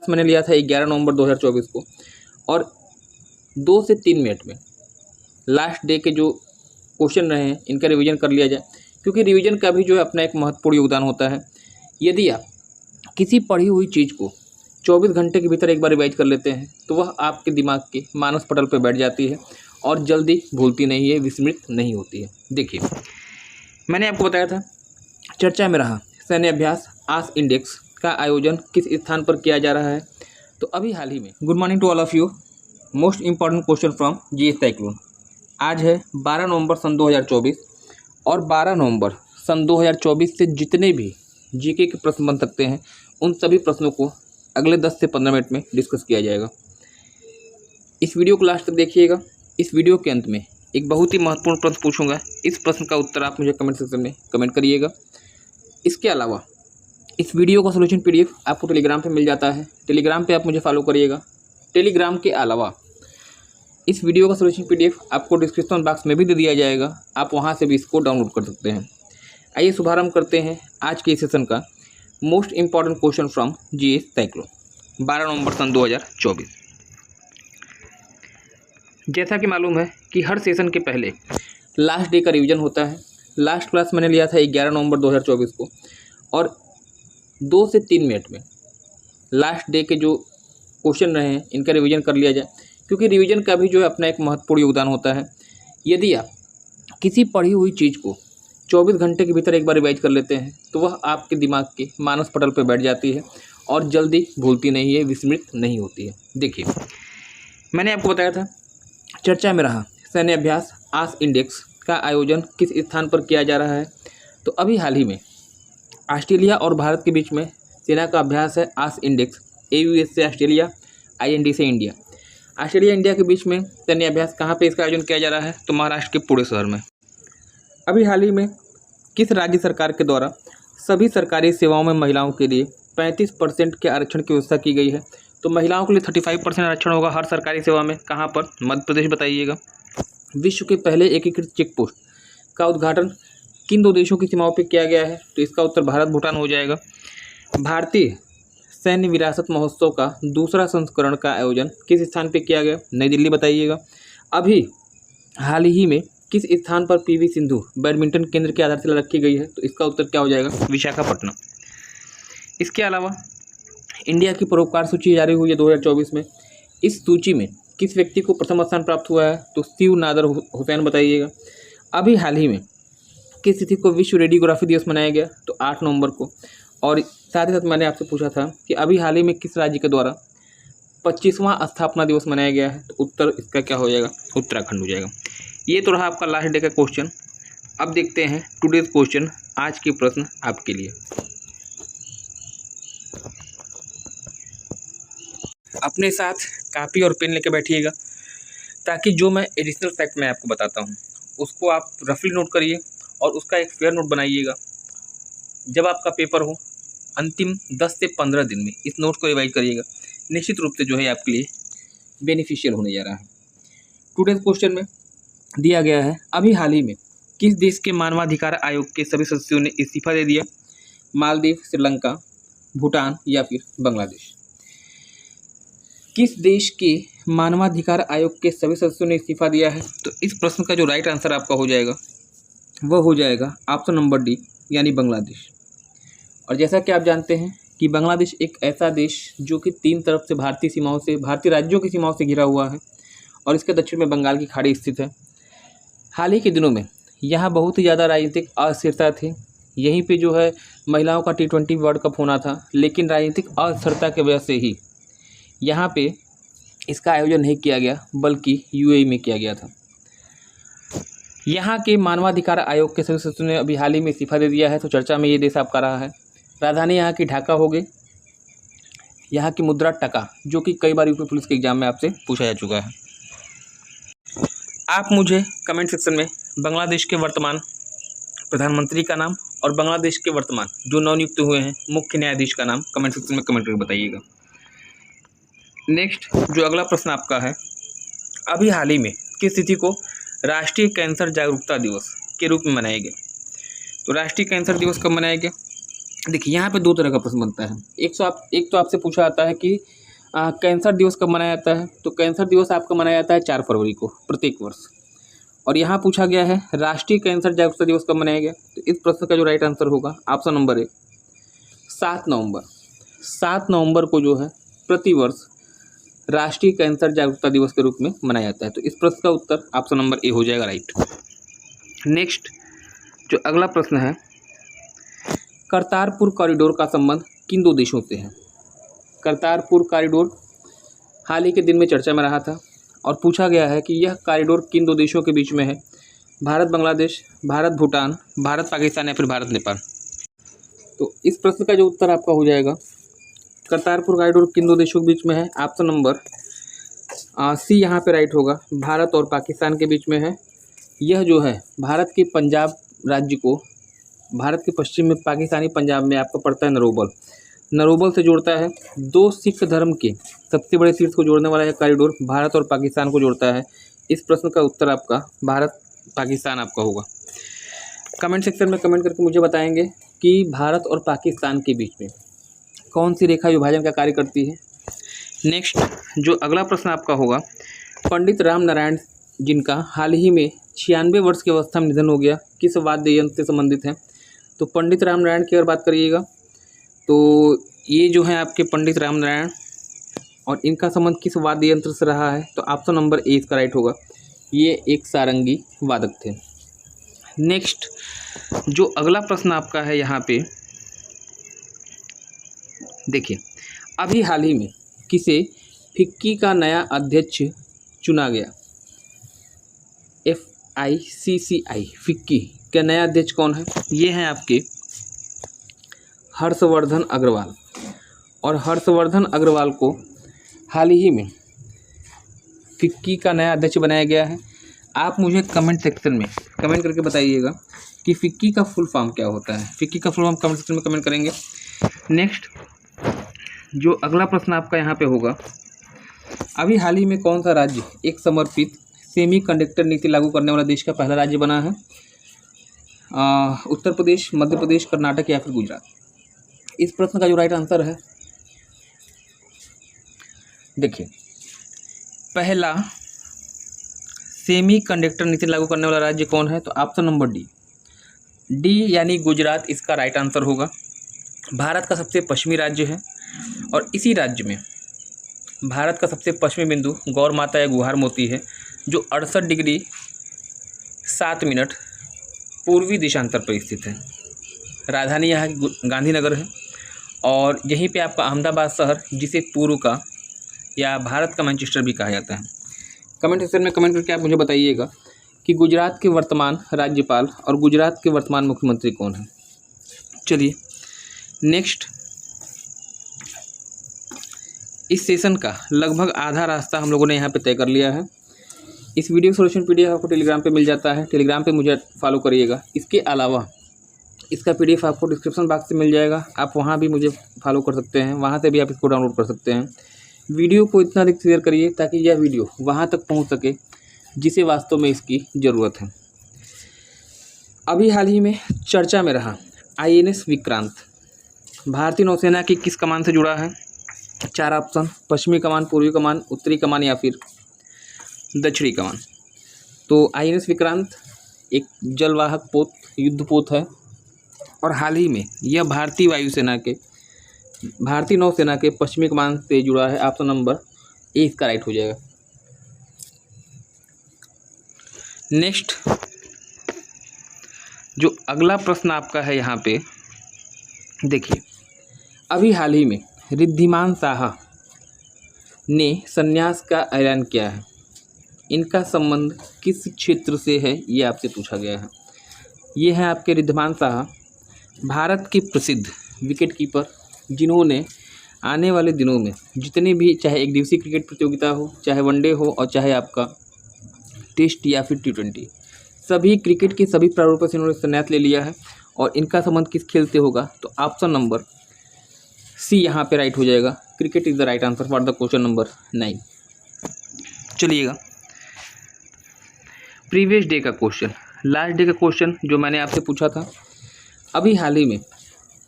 मैंने लिया था 11 नवंबर 2024 को, और 2 से 3 मिनट में लास्ट डे के जो क्वेश्चन रहे हैं इनका रिवीजन कर लिया जाए, क्योंकि रिवीजन का भी जो है अपना एक महत्वपूर्ण योगदान होता है। यदि आप किसी पढ़ी हुई चीज़ को 24 घंटे के भीतर एक बार रिवाइज कर लेते हैं तो वह आपके दिमाग के मानस पटल पर बैठ जाती है और जल्दी भूलती नहीं है, विस्मृत नहीं होती है। देखिए, मैंने आपको बताया था चर्चा में रहा सैन्य अभ्यास आस इंडेक्स का आयोजन किस स्थान पर किया जा रहा है। तो अभी हाल ही में, good morning to all of you, most important question from GS cyclone. आज है 12 नवंबर सन 2024 और 12 नवंबर सन 2024 से जितने भी जीके के प्रश्न बन सकते हैं उन सभी प्रश्नों को अगले 10 से 15 मिनट में डिस्कस किया जाएगा। इस वीडियो को लास्ट तक देखिएगा। इस वीडियो के अंत में एक बहुत ही महत्वपूर्ण प्रश्न पूछूंगा, इस प्रश्न का उत्तर आप मुझे कमेंट सेक्शन में कमेंट करिएगा। इसके अलावा इस वीडियो का सोल्यूशन पीडीएफ आपको टेलीग्राम पे मिल जाता है, टेलीग्राम पे आप मुझे फॉलो करिएगा। टेलीग्राम के अलावा इस वीडियो का सोल्यूशन पीडीएफ आपको डिस्क्रिप्शन बॉक्स में भी दे दिया जाएगा, आप वहां से भी इसको डाउनलोड कर सकते हैं। आइए शुभारंभ करते हैं आज के सेशन का most important question from GS cyclone 12 नवंबर सन 2024। जैसा कि मालूम है कि हर सेशन के पहले लास्ट डे का रिवीजन होता है। लास्ट क्लास मैंने लिया था 11 नवंबर 2024 को, और 2 से 3 मिनट में लास्ट डे के जो क्वेश्चन रहे हैं इनका रिवीजन कर लिया जाए, क्योंकि रिवीजन का भी जो है अपना एक महत्वपूर्ण योगदान होता है। यदि आप किसी पढ़ी हुई चीज़ को 24 घंटे के भीतर एक बार रिवाइज कर लेते हैं तो वह आपके दिमाग के मानस पटल पर बैठ जाती है और जल्दी भूलती नहीं है, विस्मृत नहीं होती है। देखिए, मैंने आपको बताया था चर्चा में रहा सैन्य अभ्यास आस इंडेक्स का आयोजन किस स्थान पर किया जा रहा है। तो अभी हाल ही में ऑस्ट्रेलिया और भारत के बीच में सेना का अभ्यास है आस इंडेक्स। AUS से ऑस्ट्रेलिया, IND से इंडिया। ऑस्ट्रेलिया इंडिया के बीच में सैन्य अभ्यास कहाँ पे इसका आयोजन किया जा रहा है, तो महाराष्ट्र के पुणे शहर में। अभी हाल ही में किस राज्य सरकार के द्वारा सभी सरकारी सेवाओं में महिलाओं के लिए 35% के आरक्षण की व्यवस्था की गई है। तो महिलाओं के लिए 35% आरक्षण होगा हर सरकारी सेवा में। कहाँ पर? मध्य प्रदेश बताइएगा। विश्व के पहले एकीकृत चेक पोस्ट का उद्घाटन किन 2 देशों की सीमाओं पर किया गया है, तो इसका उत्तर भारत भूटान हो जाएगा। भारतीय सैन्य विरासत महोत्सव का दूसरा संस्करण का आयोजन किस स्थान पर किया गया, नई दिल्ली बताइएगा। अभी हाल ही में किस स्थान पर PV सिंधु बैडमिंटन केंद्र की आधारशिला रखी गई है, तो इसका उत्तर क्या हो जाएगा, विशाखापट्टनम। इसके अलावा इंडिया की परोपकार सूची जारी हुई है 2024 में। इस सूची में किस व्यक्ति को प्रथम स्थान प्राप्त हुआ है, तो शिव नादर हुसैन बताइएगा। अभी हाल ही में किस तिथि को विश्व रेडियोग्राफी दिवस मनाया गया, तो 8 नवंबर को। और साथ ही साथ मैंने आपसे पूछा था कि अभी हाल ही में किस राज्य के द्वारा 25वां स्थापना दिवस मनाया गया है, तो उत्तर इसका क्या हो जाएगा, उत्तराखंड हो जाएगा। ये तो रहा आपका लास्ट डे का क्वेश्चन। अब देखते हैं टुडेज क्वेश्चन, आज के प्रश्न आपके लिए। अपने साथ कॉपी और पेन लेकर बैठिएगा, ताकि जो मैं एडिशनल फैक्ट मैं आपको बताता हूँ उसको आप रफली नोट करिए और उसका एक फेयर नोट बनाइएगा। जब आपका पेपर हो अंतिम 10 से 15 दिन में इस नोट को रिवाइज करिएगा, निश्चित रूप से जो है आपके लिए बेनिफिशियल होने जा रहा है। टुडेज क्वेश्चन में दिया गया है, अभी हाल ही में किस देश के मानवाधिकार आयोग के सभी सदस्यों ने इस्तीफा दे दिया, मालदीव, श्रीलंका, भूटान या फिर बांग्लादेश। किस देश के मानवाधिकार आयोग के सभी सदस्यों ने इस्तीफा दिया है, तो इस प्रश्न का जो राइट आंसर आपका हो जाएगा वह हो जाएगा ऑप्शन नंबर डी, यानी बांग्लादेश। और जैसा कि आप जानते हैं कि बांग्लादेश एक ऐसा देश जो कि 3 तरफ से भारतीय सीमाओं से, भारतीय राज्यों की सीमाओं से घिरा हुआ है और इसके दक्षिण में बंगाल की खाड़ी स्थित है। हाल ही के दिनों में यहाँ बहुत ही ज़्यादा राजनीतिक अस्थिरता थी। यहीं पे जो है महिलाओं का T20 वर्ल्ड कप होना था, लेकिन राजनीतिक अस्थिरता की वजह से ही यहाँ पे इसका आयोजन नहीं किया गया, बल्कि UAE में किया गया था। यहाँ के मानवाधिकार आयोग के सभी सदस्यों ने अभी हाल ही में इस्तीफा दे दिया है। तो चर्चा में ये देश आपका रहा है। राजधानी यहाँ की ढाका हो गई, यहाँ की मुद्रा टका, जो कि कई बार यूपी पुलिस के एग्जाम में आपसे पूछा जा चुका है। आप मुझे कमेंट सेक्शन में बांग्लादेश के वर्तमान प्रधानमंत्री का नाम और बांग्लादेश के वर्तमान जो नवनियुक्त हुए हैं मुख्य न्यायाधीश का नाम कमेंट सेक्शन में कमेंट करके बताइएगा। नेक्स्ट जो अगला प्रश्न आपका है, अभी हाल ही में किस तिथि को राष्ट्रीय कैंसर जागरूकता दिवस के रूप में मनाया गया, तो राष्ट्रीय कैंसर दिवस कब मनाया गया, देखिए यहाँ पे दो तरह का प्रश्न बनता है। एक तो आपसे पूछा जाता है कि कैंसर दिवस कब मनाया जाता है। तो कैंसर दिवस आपका मनाया जाता है 4 फरवरी को प्रत्येक वर्ष। और यहाँ पूछा गया है राष्ट्रीय कैंसर जागरूकता दिवस कब मनाया गया। तो इस प्रश्न का जो राइट आंसर होगा ऑप्शन नंबर ए 7 नवंबर। 7 नवंबर को जो है प्रतिवर्ष राष्ट्रीय कैंसर जागरूकता दिवस के रूप में मनाया जाता है। तो इस प्रश्न का उत्तर ऑप्शन नंबर ए हो जाएगा राइट। नेक्स्ट जो अगला प्रश्न है, करतारपुर कॉरिडोर का संबंध किन दो देशों से है। करतारपुर कॉरिडोर हाल ही के दिन में चर्चा में रहा था और पूछा गया है कि यह कॉरिडोर किन दो देशों के बीच में है। भारत बांग्लादेश, भारत भूटान, भारत पाकिस्तान या फिर भारत नेपाल। तो इस प्रश्न का जो उत्तर आपका हो जाएगा करतारपुर कॉरिडोर किन दो देशों के बीच में है, ऑप्शन नंबर सी यहाँ पे राइट होगा, भारत और पाकिस्तान के बीच में है। यह जो है भारत के पंजाब राज्य को भारत के पश्चिम में पाकिस्तानी पंजाब में आपको पड़ता है नरोबल से जोड़ता है। दो सिख धर्म के सबसे बड़े तीर्थ को जोड़ने वाला यह कॉरिडोर भारत और पाकिस्तान को जोड़ता है। इस प्रश्न का उत्तर आपका भारत पाकिस्तान आपका होगा। कमेंट सेक्शन में कमेंट करके मुझे बताएंगे कि भारत और पाकिस्तान के बीच में कौन सी रेखा विभाजन का कार्य करती है। नेक्स्ट जो अगला प्रश्न आपका होगा, पंडित राम नारायण जिनका हाल ही में 96 वर्ष की अवस्था में निधन हो गया, किस वाद्य यंत्र से संबंधित है। तो पंडित राम नारायण की अगर बात करिएगा तो ये जो है आपके पंडित राम नारायण और इनका संबंध किस वाद्य यंत्र से रहा है। तो ऑप्शन नंबर ए इसका राइट होगा, ये एक सारंगी वादक थे। नेक्स्ट जो अगला प्रश्न आपका है यहाँ पे देखिए, अभी हाल ही में किसे फिक्की का नया अध्यक्ष चुना गया। FICCI फिक्की का नया अध्यक्ष कौन है। ये हैं आपके हर्षवर्धन अग्रवाल और हर्षवर्धन अग्रवाल को हाल ही में फिक्की का नया अध्यक्ष बनाया गया है। आप मुझे कमेंट सेक्शन में कमेंट करके बताइएगा कि फिक्की का फुल फॉर्म क्या होता है। फिक्की का फुल फॉर्म कमेंट सेक्शन में कमेंट करेंगे। नेक्स्ट जो अगला प्रश्न आपका यहाँ पे होगा, अभी हाल ही में कौन सा राज्य एक समर्पित सेमी कंडक्टर नीति लागू करने वाला देश का पहला राज्य बना है। उत्तर प्रदेश, मध्य प्रदेश, कर्नाटक या फिर गुजरात। इस प्रश्न का जो राइट आंसर है देखिए, पहला सेमी कंडक्टर नीति लागू करने वाला राज्य कौन है। तो ऑप्शन नंबर डी यानी गुजरात इसका राइट आंसर होगा। भारत का सबसे पश्चिमी राज्य है और इसी राज्य में भारत का सबसे पश्चिमी बिंदु गौर माता या गुहार मोती है जो 68 डिग्री 7 मिनट पूर्वी देशांतर पर स्थित है। राजधानी यहाँ की गांधीनगर है और यहीं पे आपका अहमदाबाद शहर जिसे पूर्व का या भारत का मैनचेस्टर भी कहा जाता है। कमेंट सेक्शन में कमेंट करके आप मुझे बताइएगा कि गुजरात के वर्तमान राज्यपाल और गुजरात के वर्तमान मुख्यमंत्री कौन है। चलिए नेक्स्ट, इस सेशन का लगभग आधा रास्ता हम लोगों ने यहाँ पे तय कर लिया है। इस वीडियो सोल्यूशन PDF आपको टेलीग्राम पे मिल जाता है, टेलीग्राम पे मुझे फॉलो करिएगा। इसके अलावा इसका PDF आपको डिस्क्रिप्शन बॉक्स से मिल जाएगा, आप वहाँ भी मुझे फॉलो कर सकते हैं, वहाँ से भी आप इसको डाउनलोड कर सकते हैं। वीडियो को इतना अधिक शेयर करिए ताकि यह वीडियो वहाँ तक पहुँच सके जिसे वास्तव में इसकी ज़रूरत है। अभी हाल ही में चर्चा में रहा INS विक्रांत भारतीय नौसेना की किस कमान से जुड़ा है। 4 ऑप्शन, पश्चिमी कमान, पूर्वी कमान, उत्तरी कमान या फिर दक्षिणी कमान। तो INS विक्रांत एक जलवाहक पोत युद्धपोत है और हाल ही में यह भारतीय नौसेना के पश्चिमी कमान से जुड़ा है। ऑप्शन नंबर ए इसका राइट हो जाएगा। नेक्स्ट जो अगला प्रश्न आपका है यहाँ पे देखिए, अभी हाल ही में रिद्धिमान साहा ने संन्यास का ऐलान किया है। इनका संबंध किस क्षेत्र से है ये आपसे पूछा गया है। ये हैं आपके रिद्धिमान साहा, भारत के प्रसिद्ध विकेट कीपर जिन्होंने आने वाले दिनों में जितने भी चाहे एक दिवसीय क्रिकेट प्रतियोगिता हो, चाहे वनडे हो और चाहे आपका टेस्ट या फिर T20, सभी क्रिकेट के सभी प्रारूपों से इन्होंने संन्यास ले लिया है। और इनका संबंध किस खेल से होगा। तो ऑप्शन नंबर सी यहाँ पे राइट हो जाएगा, cricket is the right answer for the question number 9। चलिएगा प्रीवियस डे का क्वेश्चन, लास्ट डे का क्वेश्चन जो मैंने आपसे पूछा था, अभी हाल ही में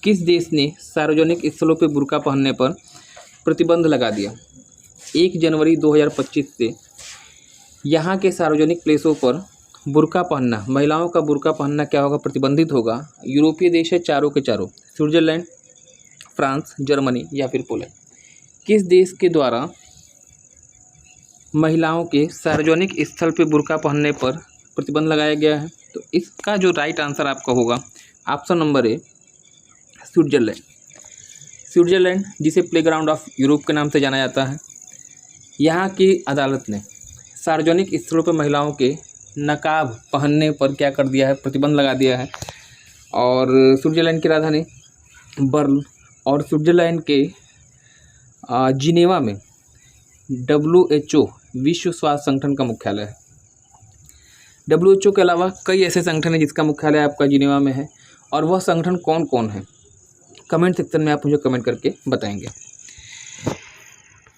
किस देश ने सार्वजनिक स्थलों पर बुर्का पहनने पर प्रतिबंध लगा दिया? 1 जनवरी 2025 से यहाँ के सार्वजनिक प्लेसों पर बुर्का पहनना, महिलाओं का बुर्का पहनना क्या होगा? प्रतिबंधित होगा। यूरोपीय देश है चारों के चारों, स्विट्जरलैंड, फ्रांस, जर्मनी या फिर पोलैंड। किस देश के द्वारा महिलाओं के सार्वजनिक स्थल पर बुर्का पहनने पर प्रतिबंध लगाया गया है? तो इसका जो राइट आंसर आपका होगा option number A, Switzerland. Switzerland, जिसे प्लेग्राउंड ऑफ यूरोप के नाम से जाना जाता है, यहाँ की अदालत ने सार्वजनिक स्थलों पर महिलाओं के नकाब पहनने पर क्या कर दिया है? प्रतिबंध लगा दिया है। और स्विट्जरलैंड की राजधानी बर्न और स्विट्जरलैंड के जिनेवा में WHO विश्व स्वास्थ्य संगठन का मुख्यालय है। WHO के अलावा कई ऐसे संगठन हैं जिसका मुख्यालय आपका जिनेवा में है, और वह संगठन कौन कौन है? कमेंट सेक्शन में आप मुझे कमेंट करके बताएंगे।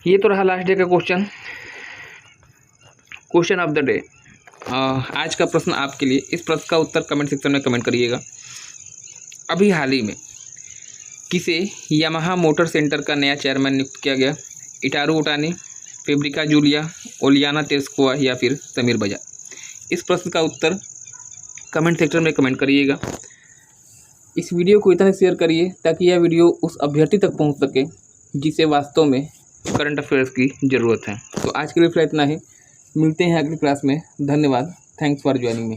ये तो रहा लास्ट डे का क्वेश्चन ऑफ द डे। आज का प्रश्न आपके लिए, इस प्रश्न का उत्तर कमेंट सेक्शन में कमेंट करिएगा। अभी हाल ही में किसे यामाहा मोटर सेंटर का नया चेयरमैन नियुक्त किया गया? इटारू ओटानी, फेब्रिका जूलिया, ओलियाना तेस्कोवा या फिर समीर बजाज? इस प्रश्न का उत्तर कमेंट सेक्शन में कमेंट करिएगा। इस वीडियो को इतना शेयर करिए ताकि यह वीडियो उस अभ्यर्थी तक पहुंच सके जिसे वास्तव में करंट अफेयर्स की ज़रूरत है। तो आज के लिए फिर इतना ही, मिलते हैं अगली क्लास में। धन्यवाद। Thanks for joining me.